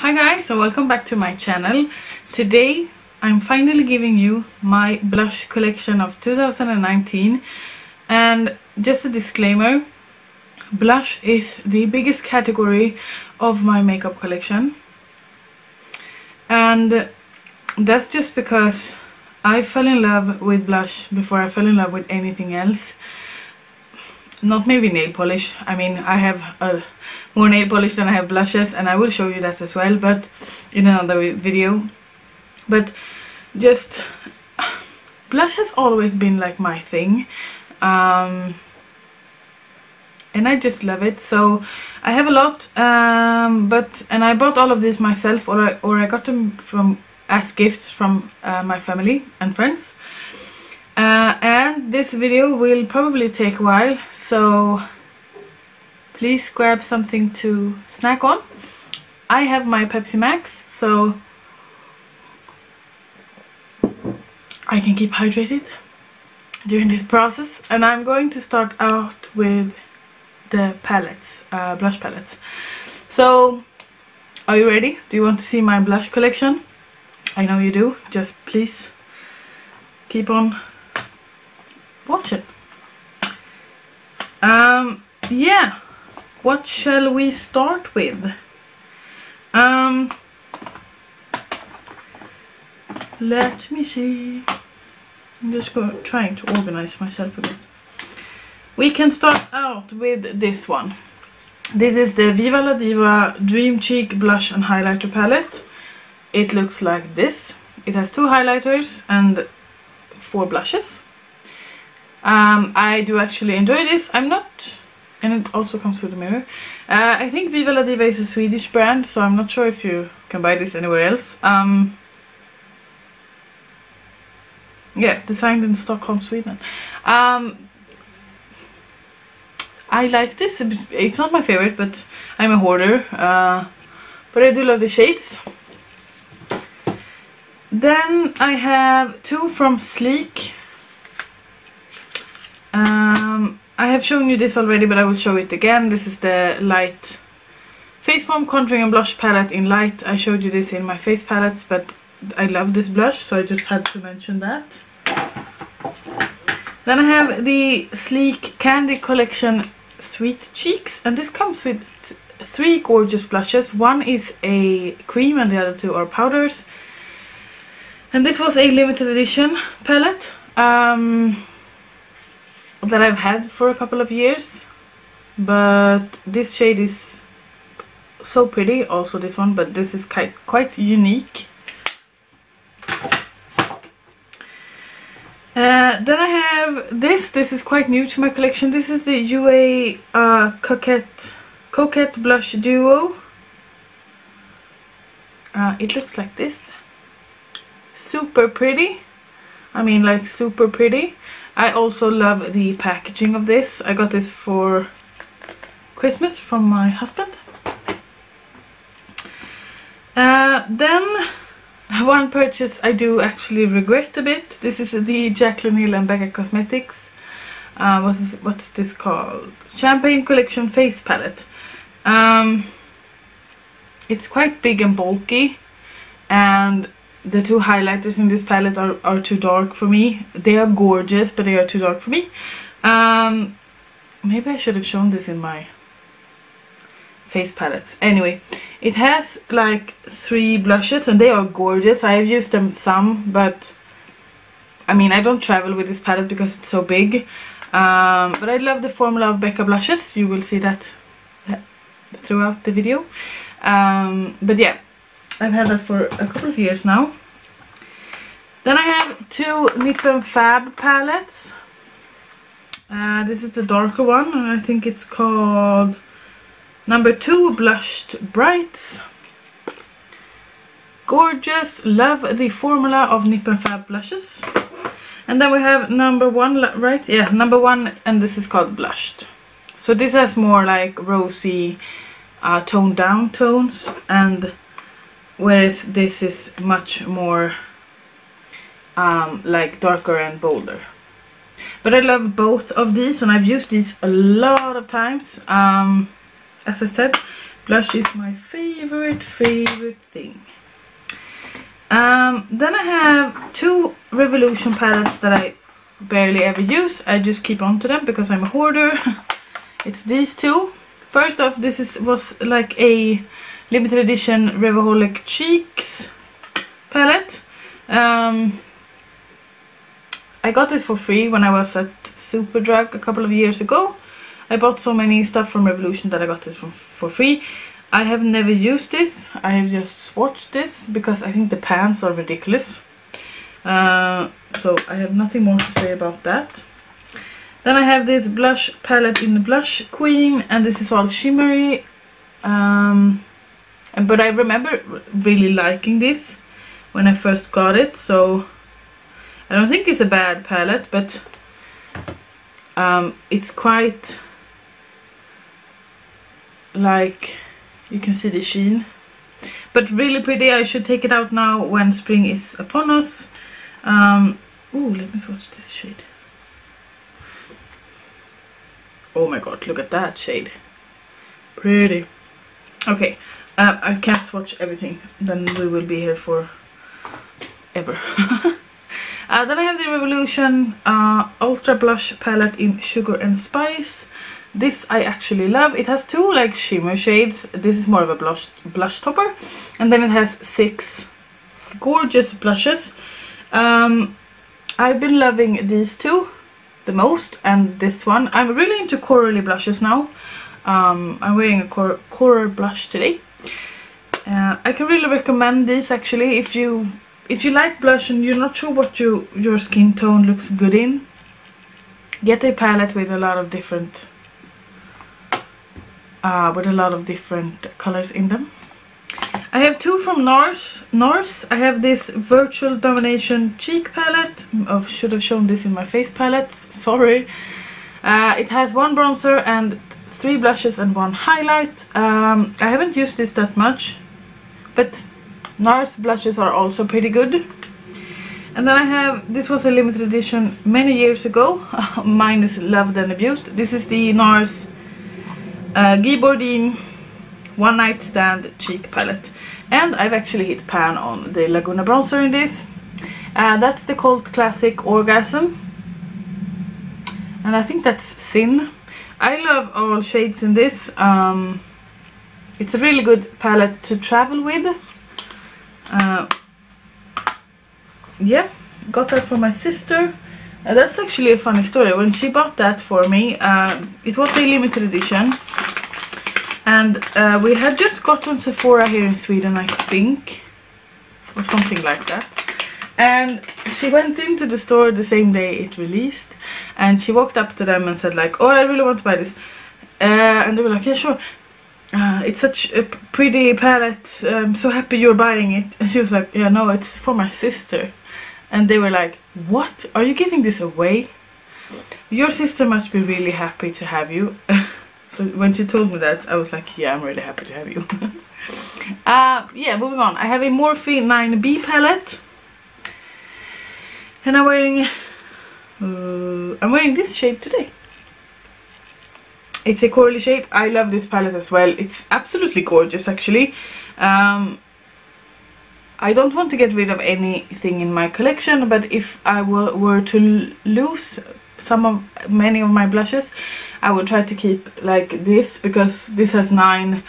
Hi guys, so welcome back to my channel. Today I'm finally giving you my blush collection of 2019, and just a disclaimer, blush is the biggest category of my makeup collection, and that's just because I fell in love with blush before I fell in love with anything else. Not maybe nail polish. I mean, I have more nail polish than I have blushes, and I will show you that as well, but in another video. But just blush has always been like my thing, and I just love it. So I have a lot, and I bought all of these myself, or I got them from as gifts from my family and friends. And this video will probably take a while, so please grab something to snack on. I have my Pepsi Max, so I can keep hydrated during this process. And I'm going to start out with the palettes, blush palettes. So, are you ready? Do you want to see my blush collection? I know you do. Just please keep on watching. Yeah, what shall we start with? Let me see. I'm just trying to organize myself a bit. We can start out with this one. This is the Viva La Diva Dream Cheek Blush and Highlighter Palette. It looks like this. It has 2 highlighters and 4 blushes. I do actually enjoy this. I'm not, and it also comes with a mirror. I think Viva La Diva is a Swedish brand, so I'm not sure if you can buy this anywhere else. Yeah, designed in Stockholm, Sweden. I like this. It's not my favorite, but I'm a hoarder. But I do love the shades. Then I have 2 from Sleek. I have shown you this already, but I will show it again. This is the light Face Foam Contouring and Blush Palette in light. I showed you this in my face palettes, but I love this blush, so I just had to mention that. Then I have the Sleek Candy Collection Sweet Cheeks, and this comes with 3 gorgeous blushes. One is a cream and the other 2 are powders. And this was a limited edition palette that I've had for a couple of years, but this shade is so pretty. Also this one, but this is quite unique. Then I have this is quite new to my collection. This is the UA Coquette Blush Duo. It looks like this. Super pretty. I mean, like super pretty. I also love the packaging of this. I got this for Christmas from my husband. Then one purchase I do actually regret a bit. This is the Jaclyn Hill and Becca Cosmetics. What's this called? Champagne Collection Face Palette. It's quite big and bulky, and the 2 highlighters in this palette are too dark for me. They are gorgeous, but they are too dark for me. Maybe I should have shown this in my face palettes. Anyway, it has like 3 blushes, and they are gorgeous. I have used them some, but I mean, I don't travel with this palette because it's so big. But I love the formula of Becca blushes. You will see that throughout the video. But yeah, I've had that for a couple of years now. Then I have 2 Nip and Fab palettes. This is the darker one, and I think it's called number 2 Blushed Brights. Gorgeous. Love the formula of Nip and Fab blushes. And then we have number 1, right? Yeah, number 1, and this is called Blushed. So this has more like rosy, toned down tones, and whereas this is much more like darker and bolder. But I love both of these, and I've used these a lot of times. As I said, Blush is my favorite thing. Then I have two Revolution palettes that I barely ever use. I just keep on to them because I'm a hoarder. It's these two. First off, this was like a limited edition Revaholic Cheeks palette. I got this for free when I was at Superdrug a couple of years ago. I bought so many stuff from Revolution that I got this for free. I have never used this. I have just swatched this because I think the pans are ridiculous. So I have nothing more to say about that. Then I have this blush palette in the Blush Queen, and this is all shimmery. But I remember really liking this when I first got it, so I don't think it's a bad palette, but it's quite like, you can see the sheen, but really pretty. I should take it out now when spring is upon us. Ooh, let me swatch this shade. Oh my god, look at that shade. Pretty. Okay, I can't swatch everything, then we will be here for ever. Then I have the Revolution Ultra Blush palette in Sugar and Spice. This I actually love. It has two like shimmer shades. This is more of a blush topper, and then it has 6 gorgeous blushes. I've been loving these two the most, and this one. I'm really into corally blushes now. I'm wearing a coral blush today. I can really recommend these actually if you like blush and you're not sure what your skin tone looks good in. Get a palette with a lot of different colors in them. I have two from NARS. I have this Virtual Domination Cheek palette. I should have shown this in my face palettes, sorry. It has 1 bronzer and 3 blushes and 1 highlight. I haven't used this that much, but NARS blushes are also pretty good. And then I have, this was a limited edition many years ago. Mine is loved and abused. This is the NARS Guy Bourdin One Night Stand Cheek Palette. And I've actually hit pan on the Laguna bronzer in this. That's the cult classic Orgasm. And I think that's Sin. I love all shades in this. It's a really good palette to travel with. Yeah, got that for my sister. That's actually a funny story. When she bought that for me, it was a limited edition. And we had just gotten Sephora here in Sweden, I think, or something like that. And she went into the store the same day it released, and she walked up to them and said like, oh, I really want to buy this. And they were like, yeah, sure. It's such a pretty palette. I'm so happy you're buying it. And she was like, yeah, no, it's for my sister. And they were like, what? Are you giving this away? Your sister must be really happy to have you. So when she told me that, I was like, yeah, I'm really happy to have you. Yeah, moving on. I have a Morphe 9B palette. And I'm wearing this shade today. It's a corally shade. I love this palette as well. It's absolutely gorgeous actually. I don't want to get rid of anything in my collection, but if I were to lose many of my blushes, I would try to keep like this, because this has 9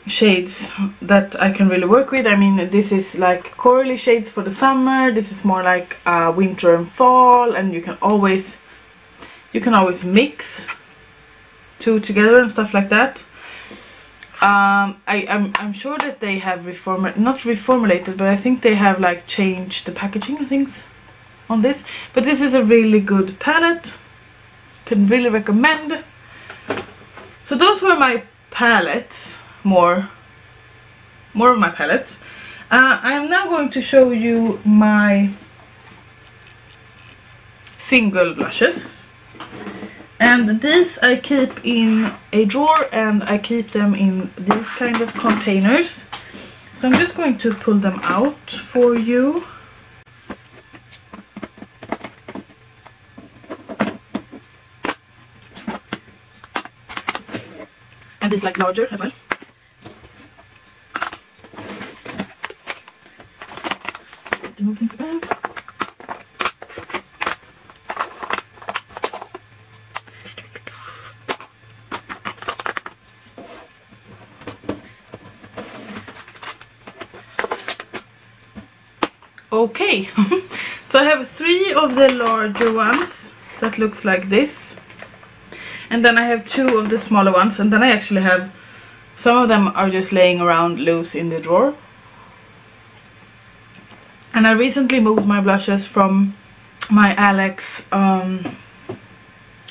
shades that I can really work with. I mean, this is like corally shades for the summer. This is more like winter and fall, and you can always mix two together and stuff like that. I'm sure that they have not reformulated, but I think they have like changed the packaging and things on this. But this is a really good palette. Can really recommend. So those were my palettes, more of my palettes. I am now going to show you my single blushes. And these I keep in a drawer, and I keep them in these kind of containers. So I'm just going to pull them out for you. And this like larger as well. to move things around. Okay, so I have 3 of the larger ones that looks like this, and then I have 2 of the smaller ones, and then I actually have some of them are just laying around loose in the drawer. And I recently moved my blushes from my Alex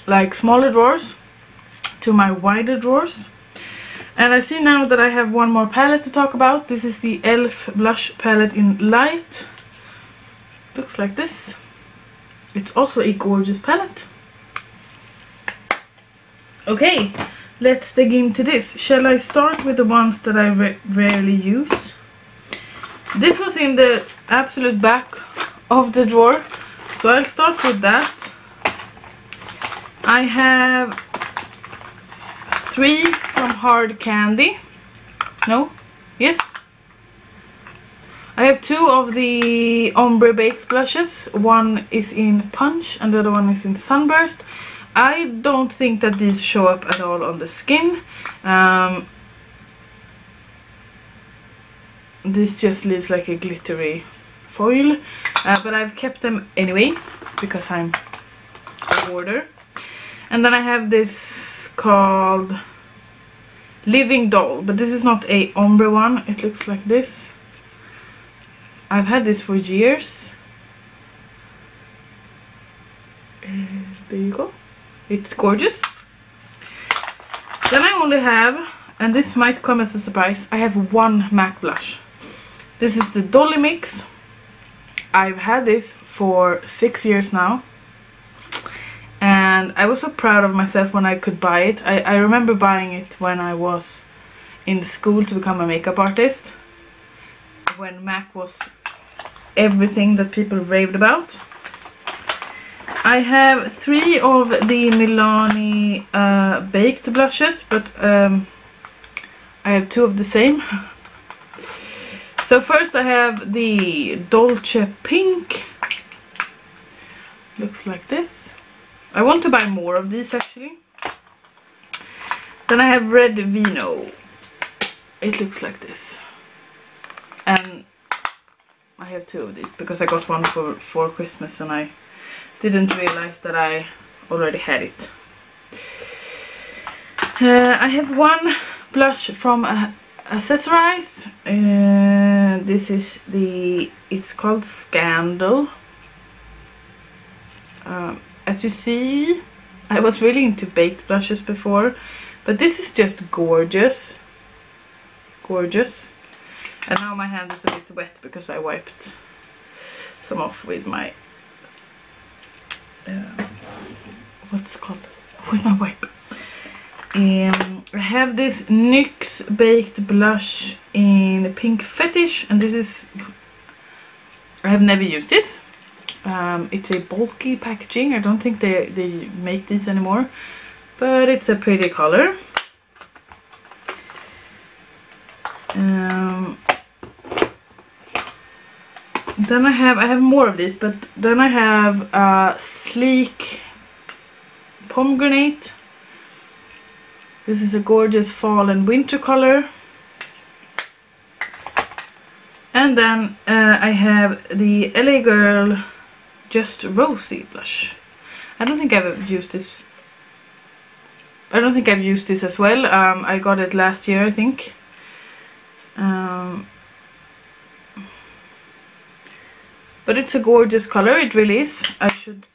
like smaller drawers to my wider drawers. And I see now that I have one more palette to talk about. This is the e.l.f. blush palette in light. Looks like this. It's also a gorgeous palette. Okay, let's dig into this. Shall I start with the ones that I rarely use? This was in the absolute back of the drawer, so I'll start with that. I have 3 from Hard Candy. No? Yes? I have 2 of the ombre baked blushes. One is in Punch and the other one is in Sunburst. I don't think that these show up at all on the skin. This just leaves like a glittery foil. But I've kept them anyway because I'm a hoarder. And then I have this called Living Doll. But this is not a ombre one. It looks like this. I've had this for years. There you go. It's gorgeous. Then I only have, and this might come as a surprise, I have 1 MAC blush. This is the Dolly Mix. I've had this for 6 years now. And I was so proud of myself when I could buy it. I remember buying it when I was in school to become a makeup artist. When MAC was everything that people raved about. I have 3 of the Milani baked blushes, but I have 2 of the same. So first I have the Dolce Pink. Looks like this. I want to buy more of these actually. Then I have Red Vino. It looks like this. And I have 2 of these because I got one for Christmas and I didn't realize that I already had it. I have 1 blush from Accessorize. This is it's called Scandal. As you see, I was really into baked blushes before, but this is just gorgeous. Gorgeous. And now my hand is a bit wet because I wiped some off with my what's it called? With my wipe. I have this NYX baked blush in Pink Fetish, and this is, I have never used this. It's a bulky packaging. I don't think they make these anymore, but it's a pretty color. Then I have more of this, but then I have Sleek Pomegranate. This is a gorgeous fall and winter color. And then I have the LA Girl Just Rosy blush. I don't think I've used this. I don't think I've used this as well. I got it last year, I think. But it's a gorgeous color, it really is. I should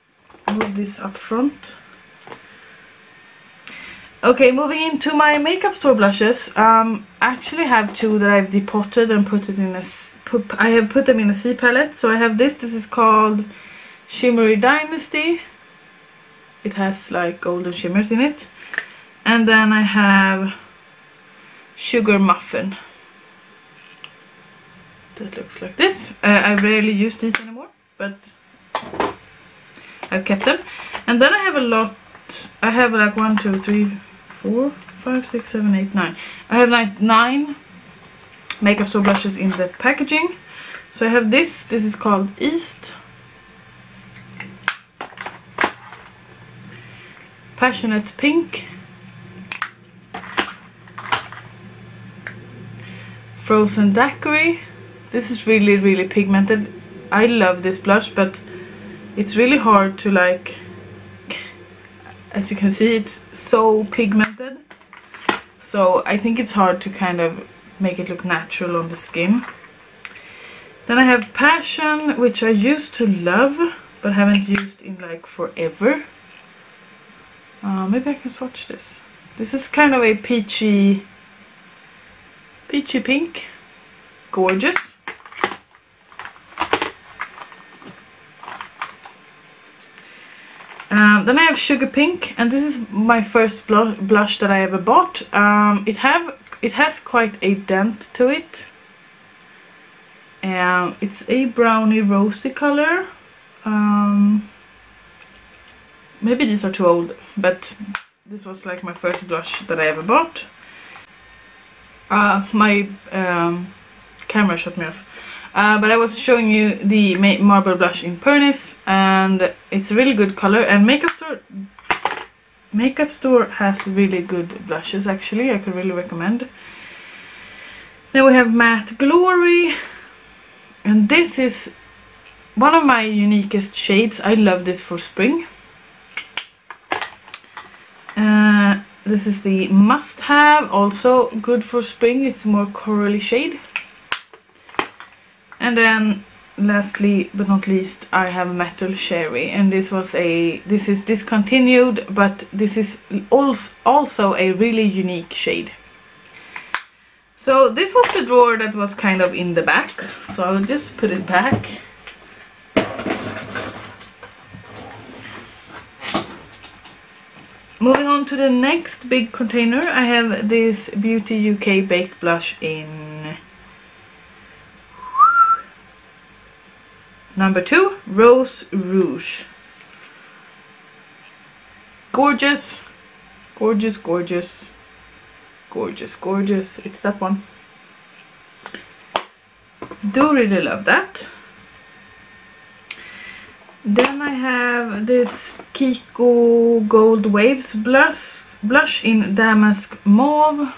move this up front. Okay, moving into my makeup store blushes. I actually have 2 that I've depotted and put it in a... I have put them in a C palette. So I have this. This is called Shimmery Dynasty. It has like golden shimmers in it. And then I have Sugar Muffin. That looks like this. I rarely use these anymore, but I've kept them. And then I have a lot. I have like 1, 2, 3, 4, 5, 6, 7, 8, 9. I have like 9 makeup store blushes in the packaging. So I have this is called East. Passionate Pink. Frozen Daiquiri. This is really, really pigmented. I love this blush, but it's really hard to like, as you can see, it's so pigmented. So I think it's hard to kind of make it look natural on the skin. Then I have Passion, which I used to love, but haven't used in like forever. Maybe I can swatch this. This is kind of a peachy pink. Gorgeous. Then I have Sugar Pink, and this is my first blush that I ever bought. It has quite a dent to it. It's a brownie rosy color. Maybe these are too old, but this was like my first blush that I ever bought. My camera shut me off. But I was showing you the marble blush in Pernis, and it's a really good color. And makeup store has really good blushes, actually. I could really recommend. Then we have Matte Glory, and this is one of my uniquest shades. I love this for spring. This is the Must Have, also good for spring. It's a more corally shade. And then lastly but not least, I have Metal Cherry, and this is discontinued, but this is also a really unique shade. So this was the drawer that was kind of in the back, so I'll just put it back. Moving on to the next big container, I have this Beauty UK Baked Blush in number 2, Rose Rouge. Gorgeous, gorgeous, gorgeous, gorgeous, gorgeous. It's that one. Do really love that. Then I have this Kiko Gold Waves blush in Damask Mauve.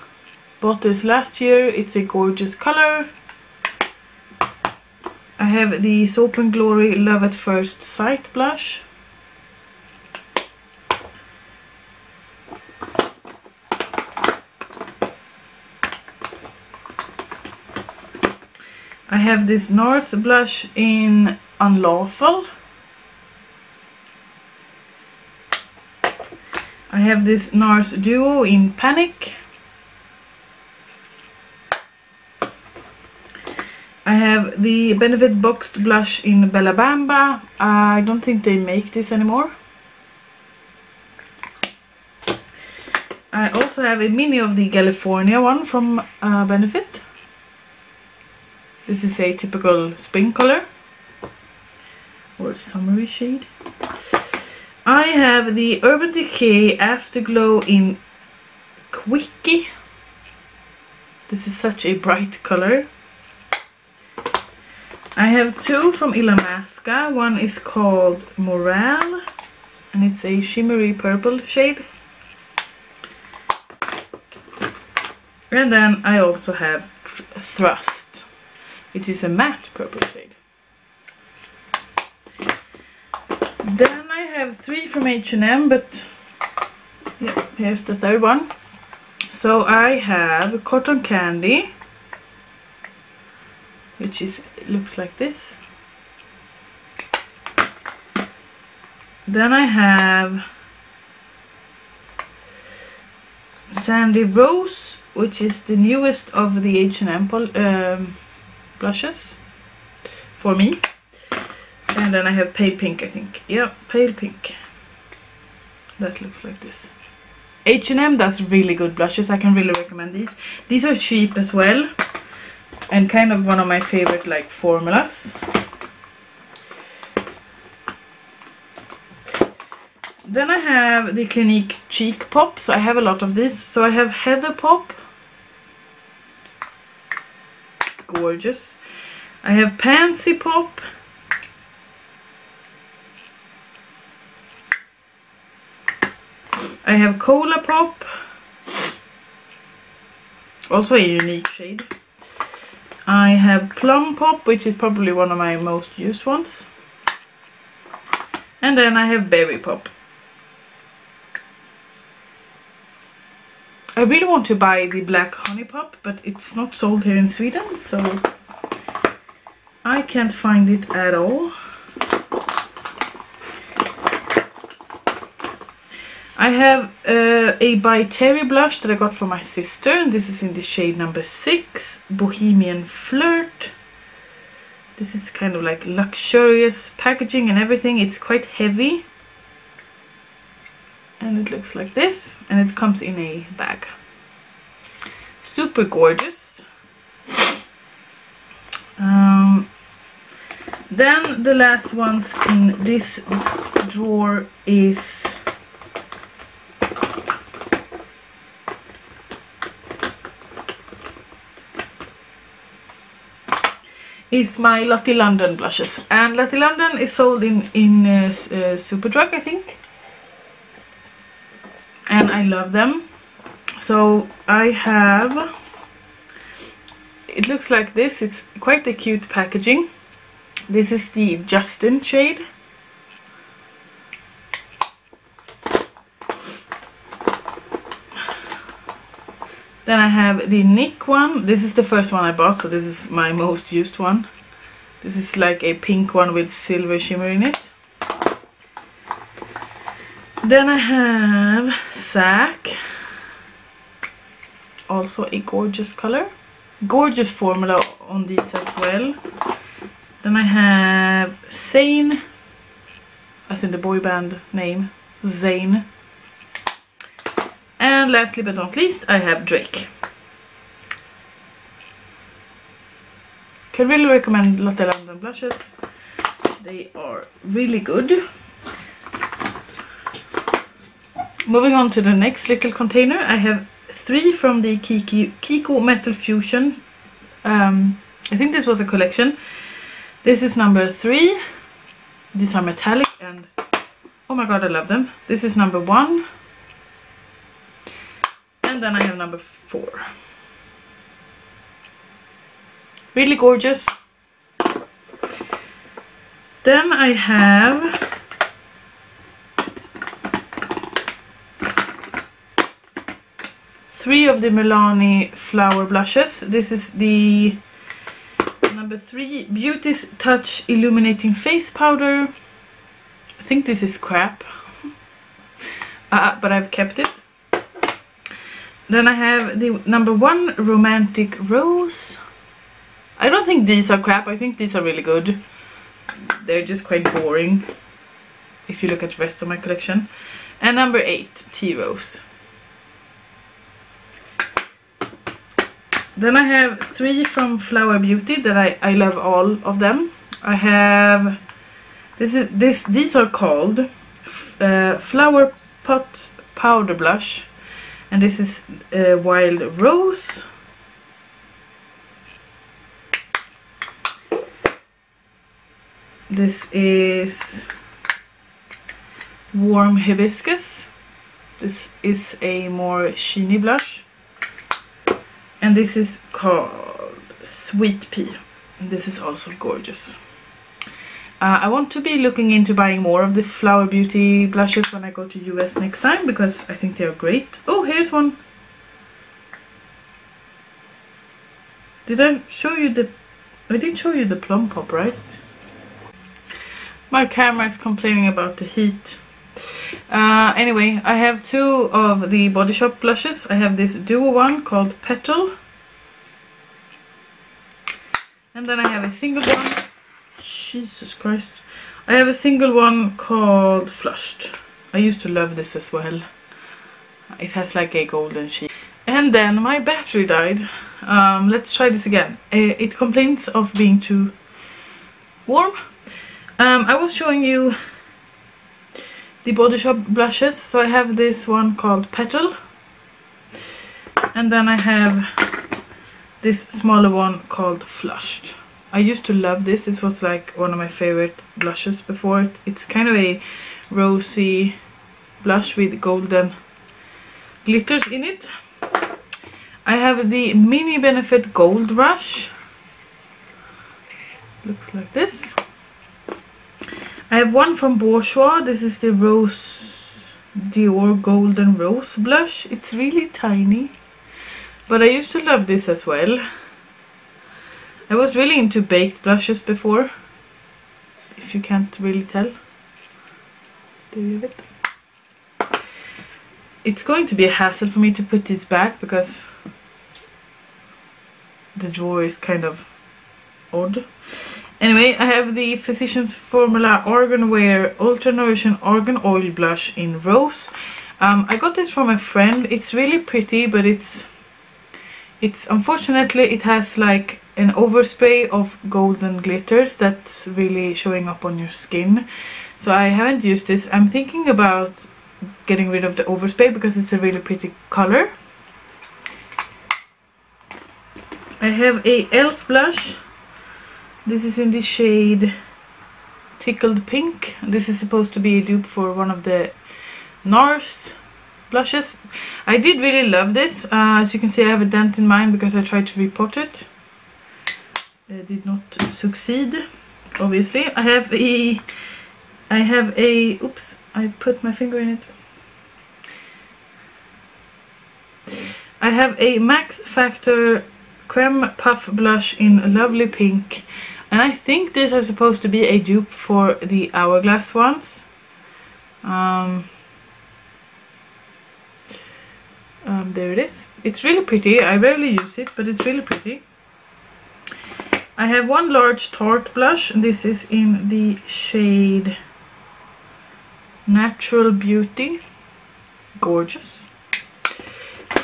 Bought this last year. It's a gorgeous color. I have the Soap & Glory Love at First Sight blush. I have this NARS blush in Unlawful. I have this NARS Duo in Panic. I have the Benefit Boxed Blush in Bella Bamba. I don't think they make this anymore. I also have a mini of the California one from Benefit. This is a typical spring color, or summery shade. I have the Urban Decay Afterglow in Quickie. This is such a bright color. I have two from Illamasqua. One is called Morale, and it's a shimmery purple shade. And then I also have Thrust, which is a matte purple shade. Then I have three from H&M, but yeah, here's the third one. So I have Cotton Candy, which looks like this. Then I have Sandy Rose, which is the newest of the H&M blushes for me. And then I have Pale Pink, I think. Yeah, Pale Pink. That looks like this. H&M does really good blushes. I can really recommend these. These are cheap as well, and kind of one of my favorite like formulas. Then I have the Clinique Cheek Pops. I have a lot of these. So I have Heather Pop. Gorgeous. I have Pansy Pop. I have Cola Pop. Also a unique shade. I have Plum Pop, which is probably one of my most used ones. And then I have Berry Pop. I really want to buy the Black Honey Pop, but it's not sold here in Sweden, so I can't find it at all. I have a by Terry blush that I got from my sister, and this is in the shade number 6, Bohemian Flirt. This is kind of like luxurious packaging and everything. It's quite heavy. And it looks like this, and it comes in a bag. Super gorgeous. Then the last ones in this drawer is my Lottie London blushes, and Lottie London is sold in Superdrug, I think. And I love them. So I have, it looks like this. It's quite a cute packaging. This is the Justin shade. Then I have the Nick one. This is the first one I bought, so this is my most used one. This is like a pink one with silver shimmer in it. Then I have Sack, also a gorgeous color, gorgeous formula on these as well. Then I have Zayn, as in the boy band name, Zayn. And lastly but not least, I have Drake. Can really recommend Lottie London blushes. They are really good. Moving on to the next little container, I have 3 from the Kiko Metal Fusion. I think this was a collection. This is number 3. These are metallic and oh my god, I love them. This is number 1. And then I have number 4. Really gorgeous. Then I have three of the Milani flower blushes. This is the number 3 Beauty's Touch Illuminating Face Powder. I think this is crap, but I've kept it. Then I have the number 1 Romantic Rose. I don't think these are crap, I think these are really good. They're just quite boring if you look at the rest of my collection. And number 8 Tea Rose. Then I have 3 from Flower Beauty that I love all of them. I have these are called Flower Pot Powder Blush, and this is Wild Rose. This is Warm Hibiscus. This is a more sheeny blush. And this is called Sweet Pea. And this is also gorgeous. I want to be looking into buying more of the Flower Beauty blushes when I go to US next time, because I think they are great. Oh, here's one. Did I show you the... I didn't show you the Plum Pop, right? My camera is complaining about the heat. Anyway, I have 2 of the Bodyshop blushes. I have this duo one called Petal. And then I have a single one. Jesus Christ. I have a single one called Flushed. I used to love this as well. It has like a golden sheen. And then my battery died. Let's try this again. It complains of being too warm. I was showing you the Bodyshop blushes, so I have this one called Petal, and then I have this smaller one called Flushed. I used to love this. This was like one of my favorite blushes before. It's kind of a rosy blush with golden glitters in it. I have the Mini Benefit Gold Rush. Looks like this. I have one from Bourjois. This is the Rose Dior Golden Rose Blush. It's really tiny, but I used to love this as well. I was really into baked blushes before, if you can't really tell. There you have it. It's going to be a hassle for me to put this back because the drawer is kind of odd. Anyway, I have the Physicians Formula Argan Wear Ultra Nourishing Argan Oil Blush in Rose. I got this from a friend. It's really pretty, but it's unfortunately it has like an overspray of golden glitters that's really showing up on your skin. So I haven't used this. I'm thinking about getting rid of the overspray because it's a really pretty color. I have a e.l.f. blush. This is in the shade Tickled Pink. This is supposed to be a dupe for one of the NARS blushes. I did really love this. As you can see, I have a dent in mine because I tried to repot it. I did not succeed, obviously. I have a oops, I put my finger in it. I have a Max Factor Creme Puff Blush in Lovely Pink. And I think these are supposed to be a dupe for the Hourglass ones. There it is. It's really pretty. I rarely use it, but it's really pretty. I have one large Tarte blush. This is in the shade Natural Beauty. Gorgeous.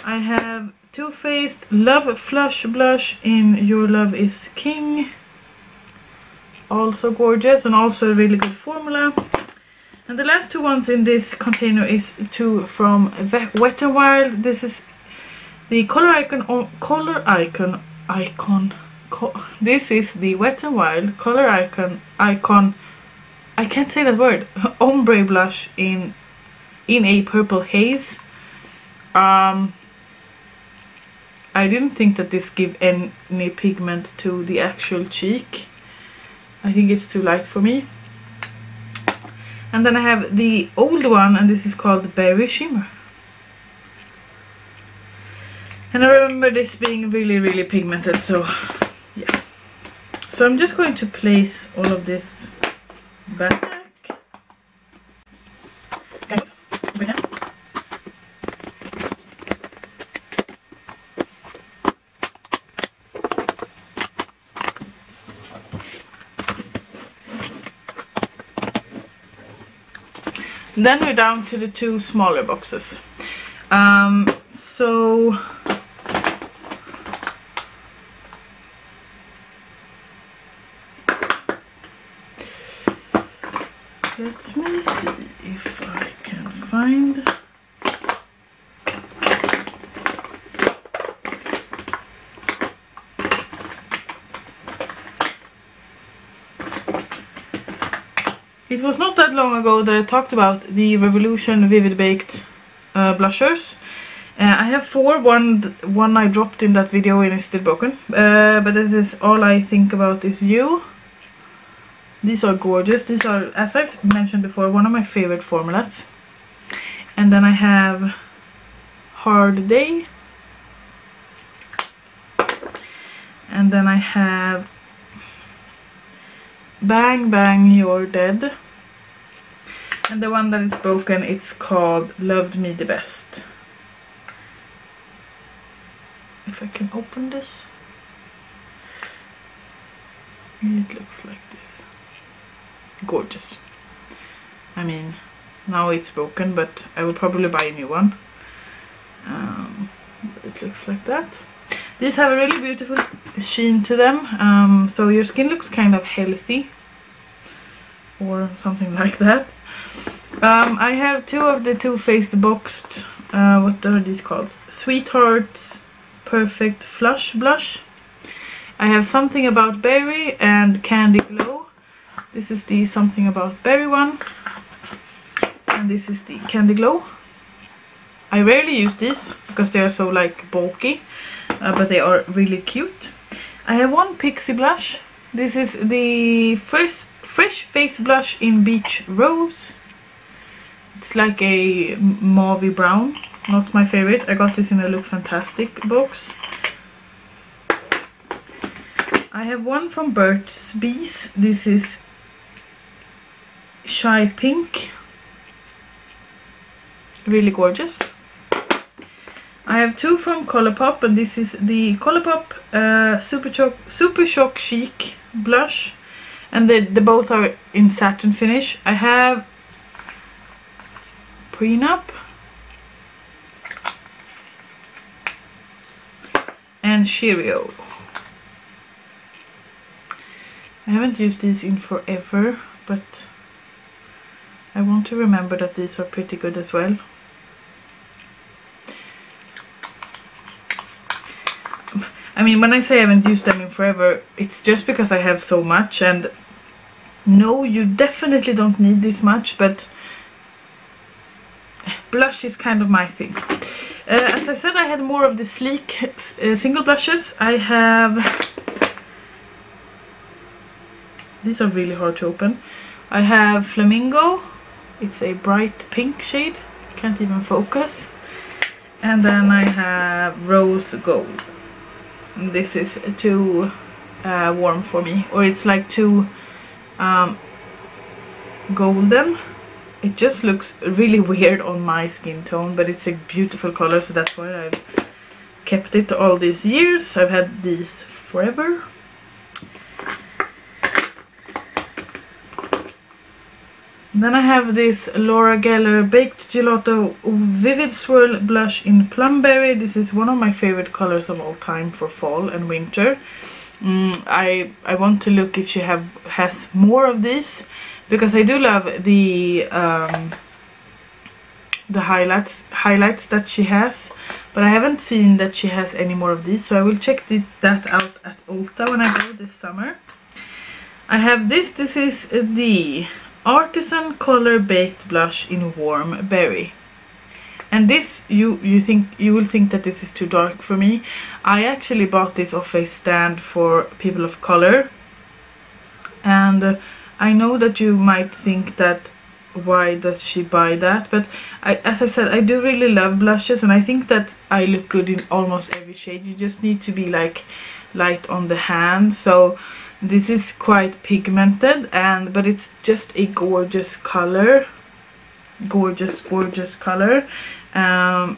I have Too Faced Love Flush Blush in Your Love Is King. Also gorgeous and also a really good formula. And the last two ones in this container is two from Wet n Wild. This is the this is the Wet n Wild Color Icon I can't say that word. Ombre blush in a purple haze. I didn't think that this give any pigment to the actual cheek. I think it's too light for me. And then I have the old one, and this is called Berry Shimmer. And I remember this being really, really pigmented, so yeah. So I'm just going to place all of this back. Kind of, over here. Then we're down to the two smaller boxes. So let me see if I can find. It was not that long ago that I talked about the Revolution Vivid Baked blushers. I have four. One I dropped in that video and is still broken. But this is All I Think About Is You. These are gorgeous. These are, as I've mentioned before, one of my favorite formulas. And then I have Hard Day. And then I have Bang Bang You're Dead. And the one that is broken, it's called Loved Me the Best. If I can open this. It looks like this. Gorgeous. I mean, now it's broken, but I will probably buy a new one. It looks like that. These have a really beautiful sheen to them, so your skin looks kind of healthy or something like that. I have two of the Too Faced boxed, what are these called? Sweethearts Perfect Flush Blush. I have Something About Berry and Candy Glow. This is the Something About Berry one, and this is the Candy Glow. I rarely use these because they are so like bulky, but they are really cute. I have one Pixie Blush. This is the first Fresh Face Blush in Beach Rose. It's like a mauve brown, not my favorite. I got this in a Look Fantastic box. I have one from Burt's Bees. This is Shy Pink. Really gorgeous. I have two from Colourpop, and this is the Colourpop Super Shock Chic blush, and they both are in satin finish. I have Prenup and Cheerio. I haven't used these in forever, but I want to remember that these are pretty good as well. I mean, when I say I haven't used them in forever, it's just because I have so much, and no, you definitely don't need this much, but blush is kind of my thing. As I said, I had more of the sleek single blushes. I have... These are really hard to open. I have Flamingo. It's a bright pink shade. Can't even focus. And then I have Rose Gold. This is too warm for me, or it's like too golden. It just looks really weird on my skin tone, but it's a beautiful color, so that's why I've kept it all these years. I've had these forever. Then I have this Laura Geller Baked Gelato Vivid Swirl Blush in Plumberry. This is one of my favorite colors of all time for fall and winter. I want to look if she has more of this, because I do love the highlights that she has, but I haven't seen that she has any more of these, so I will check that out at Ulta when I go this summer. I have this. This is the Artisan Color Baked Blush in Warm Berry, and this you will think that this is too dark for me. I actually bought this off a stand for people of color, and I know that you might think that why does she buy that, but as I said, I do really love blushes, and I think that I look good in almost every shade. You just need to be like light on the hand. So this is quite pigmented, but it's just a gorgeous color. Gorgeous color. Yeah.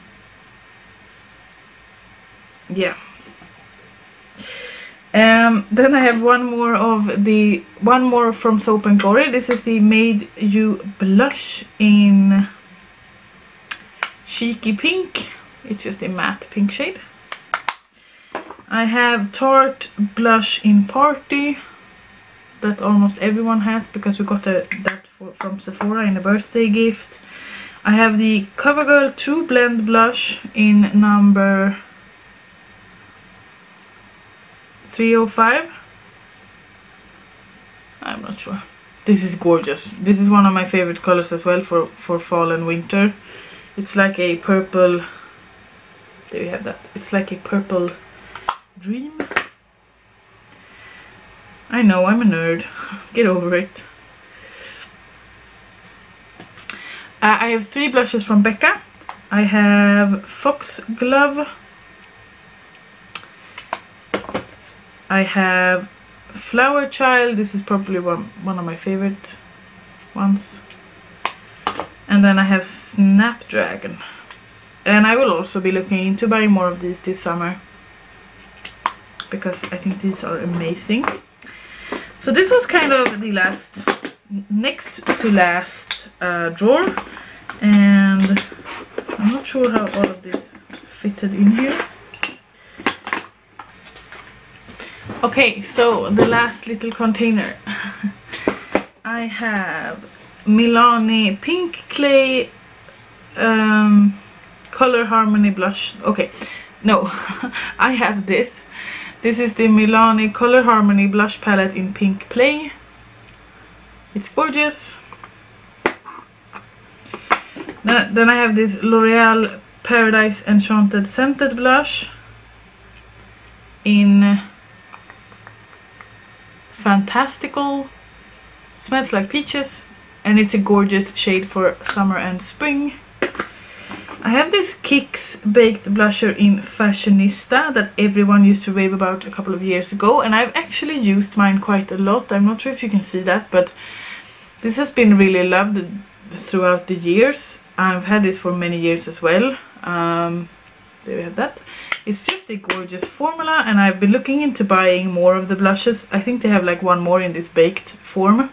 Then I have one more from Soap & Glory. This is the Made You Blush in Cheeky Pink. It's just a matte pink shade. I have Tarte Blush in Party, that almost everyone has because we got that from Sephora in a birthday gift. I have the Covergirl Trublend Blush in number 305. I'm not sure. This is gorgeous. This is one of my favorite colors as well for fall and winter. It's like a purple. There you have that. It's like a purple dream. I know, I'm a nerd. Get over it. I have 3 blushes from Becca. I have Foxglove. I have Flower Child. This is probably one of my favorite ones. And then I have Snapdragon. And I will also be looking into buying more of these this summer, because I think these are amazing. So this was kind of the next to last drawer, and I'm not sure how all of this fitted in here. Okay, so the last little container. I have Milani Pink Clay Color Harmony Blush. Okay, no, I have this. This is the Milani Color Harmony Blush Palette in Pink Play. It's gorgeous. Then I have this L'Oreal Paradise Enchanted Scented Blush in Fantastical. Smells like peaches, and it's a gorgeous shade for summer and spring. I have this Kicks Baked Blusher in Fashionista that everyone used to rave about a couple of years ago, and I've actually used mine quite a lot. I'm not sure if you can see that, but this has been really loved throughout the years. I've had this for many years as well. There we have that. It's just a gorgeous formula, and I've been looking into buying more of the blushes. I think they have like one more in this baked form.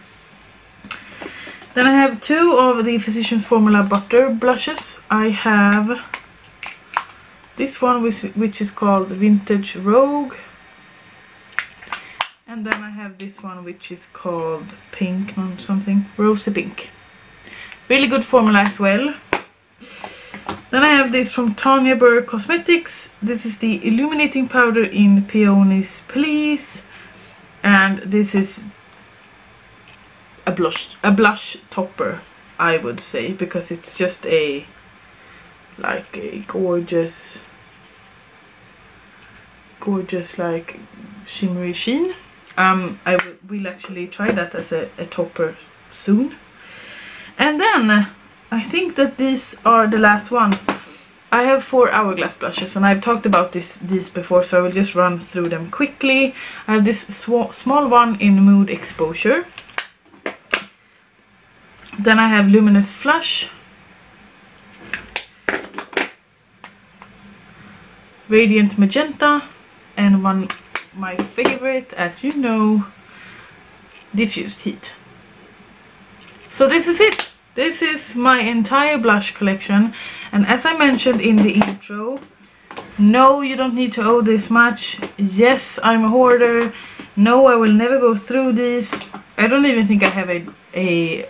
Then I have two of the Physicians Formula Butter blushes. I have this one which is called Vintage Rogue. And then I have this one which is called Pink or something. Rosy Pink. Really good formula as well. Then I have this from Tanya Burr Cosmetics. This is the Illuminating Powder in Peonies Please. And this is a blush topper, I would say, because it's just a gorgeous like shimmery sheen. I will actually try that as a topper soon. And then I think that these are the last ones. I have 4 Hourglass blushes, and I've talked about these before, so I will just run through them quickly. I have this small one in Mood Exposure. Then I have Luminous Flush, Radiant Magenta, and my favorite, as you know, Diffused Heat. So this is it. This is my entire blush collection, and as I mentioned in the intro, no, you don't need to owe this much. Yes, I'm a hoarder. No, I will never go through these. I don't even think I have a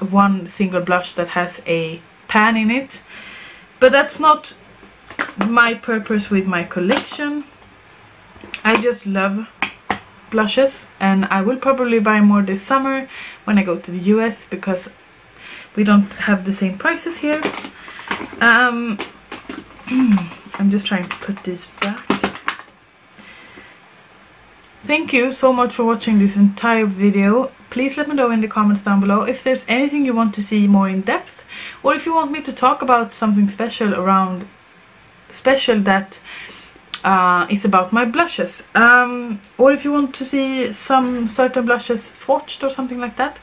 one single blush that has a pan in it, but that's not my purpose with my collection. I just love blushes, and I will probably buy more this summer when I go to the US, because we don't have the same prices here. I'm just trying to put this back. Thank you so much for watching this entire video. Please let me know in the comments down below if there's anything you want to see more in depth, or if you want me to talk about something special that is about my blushes, or if you want to see some certain blushes swatched or something like that.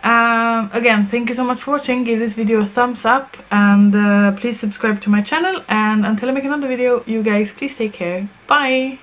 Again, thank you so much for watching. Give this video a thumbs up, and please subscribe to my channel, and until I make another video, you guys please take care. Bye!